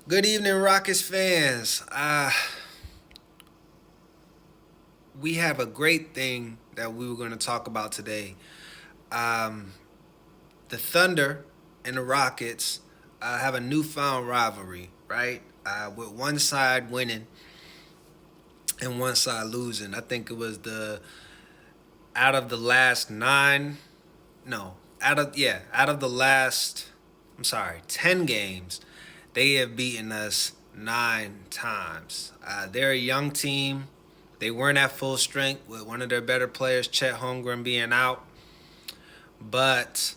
Good evening, Rockets fans. We have a great thing that we were going to talk about today. Um, the Thunder and the Rockets have a newfound rivalry, right? With one side winning and one side losing. I think it was the out of the last nine, no, out of the last, I'm sorry, 10 games, they have beaten us 9 times. They're a young team. They weren't at full strength with one of their better players, Chet Holmgren, being out. But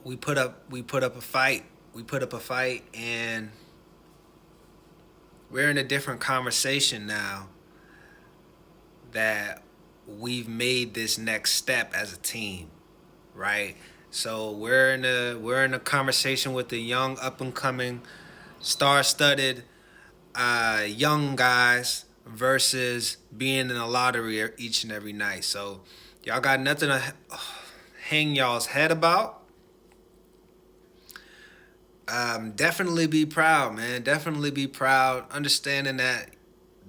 we put up a fight. We put up a fight, and we're in a different conversation now that we've made this next step as a team, right? So we're in a conversation with the young, up and coming, star-studded young guys versus being in a lottery each and every night. So y'all got nothing to hang y'all's head about. Definitely be proud, man. Definitely be proud. Understanding that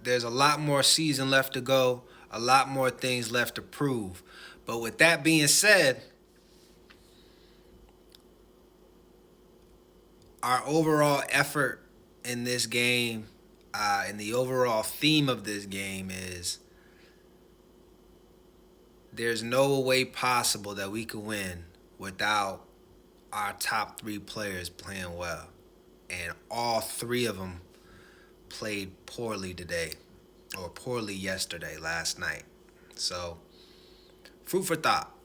there's a lot more season left to go, a lot more things left to prove. But with that being said, our overall effort in this game, and the overall theme of this game is there's no way possible that we could win without our top three players playing well. And all three of them played poorly today, or poorly yesterday, last night. So, food for thought.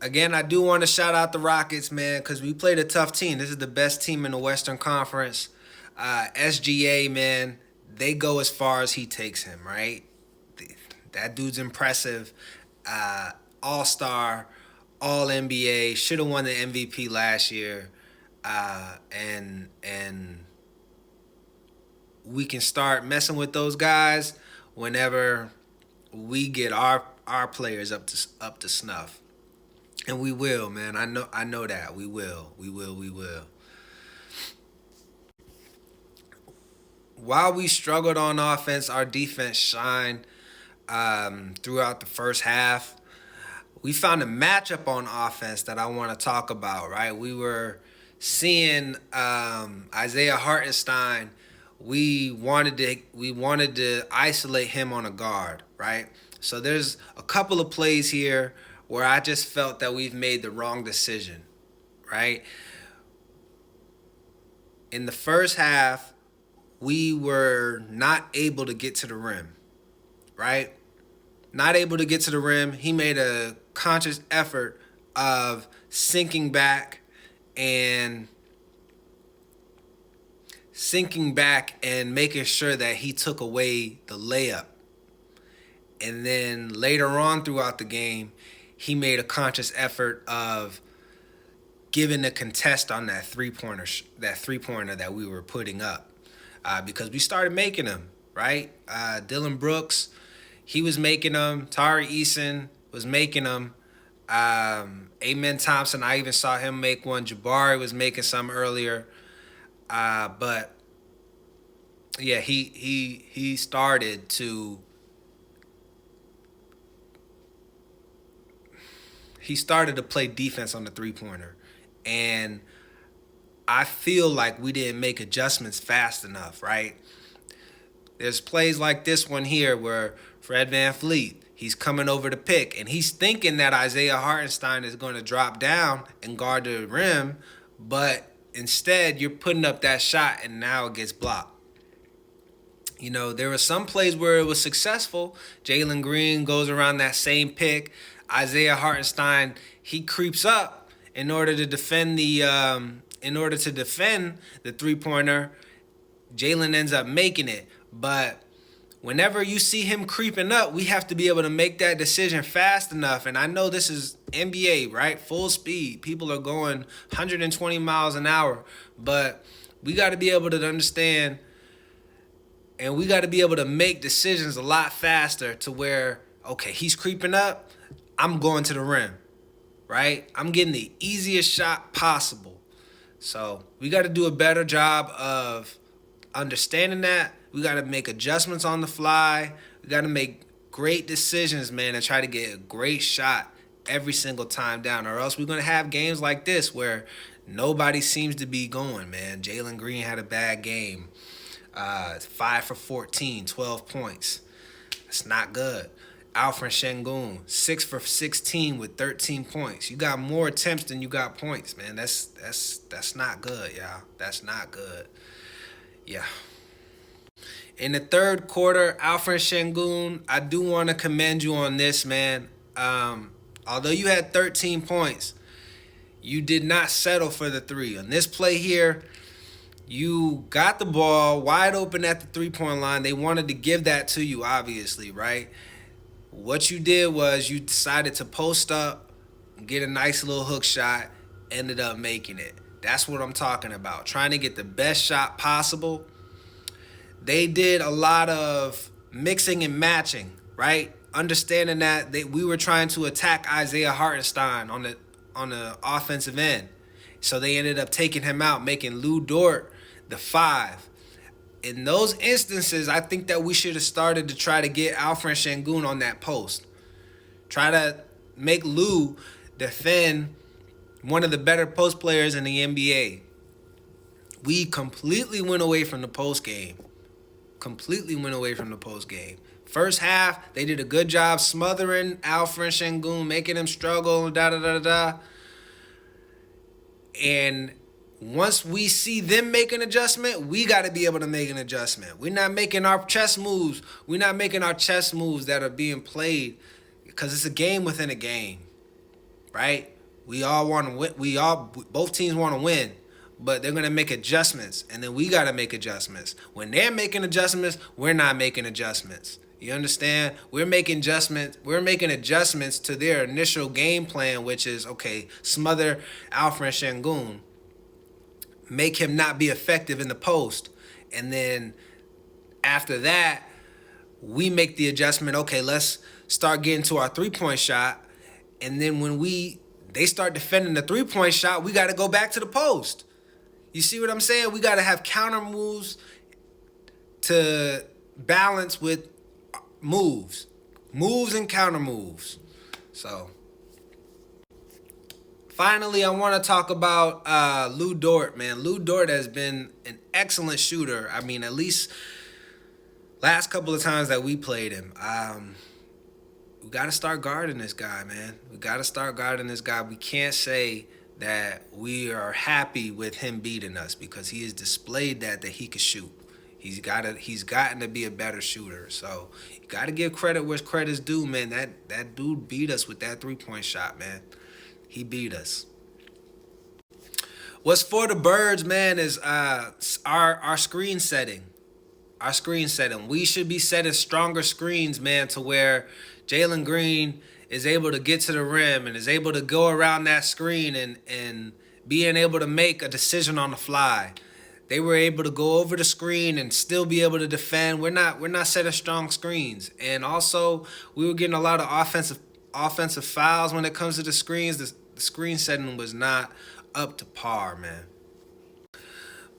Again, I do want to shout out the Rockets, man, because we played a tough team. This is the best team in the Western Conference. SGA, man, they go as far as he takes him, right? That dude's impressive. All star, all NBA, should have won the MVP last year. And we can start messing with those guys whenever we get our players up to snuff. And we will, man. I know that. We will. We will. We will. While we struggled on offense, our defense shined throughout the first half. We found a matchup on offense that I want to talk about, right? We were seeing Isaiah Hartenstein. We wanted to isolate him on a guard, right? So there's a couple of plays here where I just felt that we've made the wrong decision, right? In the first half, we were not able to get to the rim, right? Not able to get to the rim. He made a conscious effort of sinking back and making sure that he took away the layup. And then later on throughout the game, he made a conscious effort of giving the contest on that three pointer that we were putting up, because we started making them, right. Dylan Brooks, he was making them. Tari Eason was making them. Amen Thompson, I even saw him make one. Jabari was making some earlier. But yeah, he started to play defense on the three pointer, and I feel like we didn't make adjustments fast enough, right? There's plays like this one here where Fred VanVleet, he's coming over the pick, and he's thinking that Isaiah Hartenstein is going to drop down and guard the rim, but instead you're putting up that shot, and now it gets blocked. There were some plays where it was successful. Jalen Green goes around that same pick. Isaiah Hartenstein, he creeps up in order to defend the three pointer. Jalen ends up making it, but whenever you see him creeping up, we have to be able to make that decision fast enough. And I know this is NBA, right? Full speed. People are going 120 miles an hour, but we got to be able to understand, and we got to be able to make decisions a lot faster to where, okay, he's creeping up, I'm going to the rim, right? I'm getting the easiest shot possible. So we got to do a better job of understanding that. We got to make adjustments on the fly. We got to make great decisions, man, and try to get a great shot every single time down, or else we're going to have games like this where nobody seems to be going, man. Jalen Green had a bad game. 5 for 14, 12 points. That's not good. Alfred Şengün, 6 for 16 with 13 points. You got more attempts than you got points, man. That's not good, y'all. That's not good. Yeah. In the third quarter, Alfred Şengün, I do want to commend you on this, man. Although you had 13 points, you did not settle for the three. On this play here, you got the ball wide open at the three-point line. They wanted to give that to you, obviously, right? What you did was you decided to post up, get a nice little hook shot, ended up making it. That's what I'm talking about. Trying to get the best shot possible. They did a lot of mixing and matching, right? Understanding that we were trying to attack Isaiah Hartenstein on the offensive end. So they ended up taking him out, making Lu Dort the 5. In those instances, I think that we should have started to try to get Alfred Şengün on that post. Try to make Lou defend one of the better post players in the NBA. We completely went away from the post game. First half, they did a good job smothering Alfred Şengün, making him struggle, And once we see them make an adjustment, we got to be able to make an adjustment. We're not making our chess moves. We're not making our chess moves that are being played because it's a game within a game, right? We all want to win. Both teams want to win, but they're going to make adjustments, and then we got to make adjustments. When they're making adjustments, we're not making adjustments. You understand? We're making adjustments to their initial game plan, which is, okay, smother Alfred Şengün, make him not be effective in the post. And then after that, we make the adjustment, okay, let's start getting to our three-point shot. And then when they start defending the three-point shot, we got to go back to the post. You see what I'm saying? We got to have counter moves to balance with moves and counter moves. So finally, I want to talk about Lu Dort, man. Lu Dort has been an excellent shooter. I mean, at least last couple of times that we played him. We got to start guarding this guy, man. We can't say that we are happy with him beating us because he has displayed that he can shoot. He's gotten to be a better shooter. So you got to give credit where credit's due, man. That dude beat us with that three-point shot, man. He beat us. What's for the birds, man, is our screen setting. We should be setting stronger screens, man, to where Jalen Green is able to get to the rim and is able to go around that screen and being able to make a decision on the fly. They were able to go over the screen and still be able to defend. We're not setting strong screens. And also, we were getting a lot of offensive fouls when it comes to the screens. The screen setting was not up to par, man.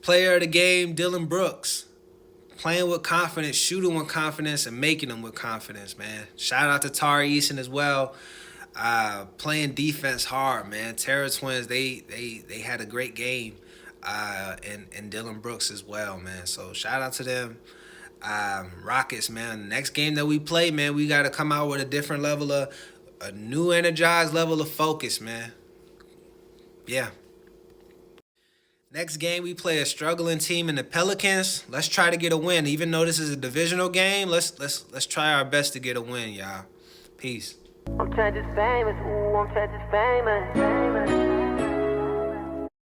Player of the game, Dillon Brooks. Playing with confidence, shooting with confidence, and making them with confidence, man. Shout out to Tari Eason as well. Playing defense hard, man. Terra Twins, they had a great game. And Dillon Brooks as well, man. So shout out to them. Rockets, man. Next game that we play, man, we got to come out with a different level of, a new energized level of focus, man. Yeah. Next game, we play a struggling team in the Pelicans. Let's try to get a win. Even though this is a divisional game, let's try our best to get a win, y'all. Peace. I'm famous. Ooh, I'm famous.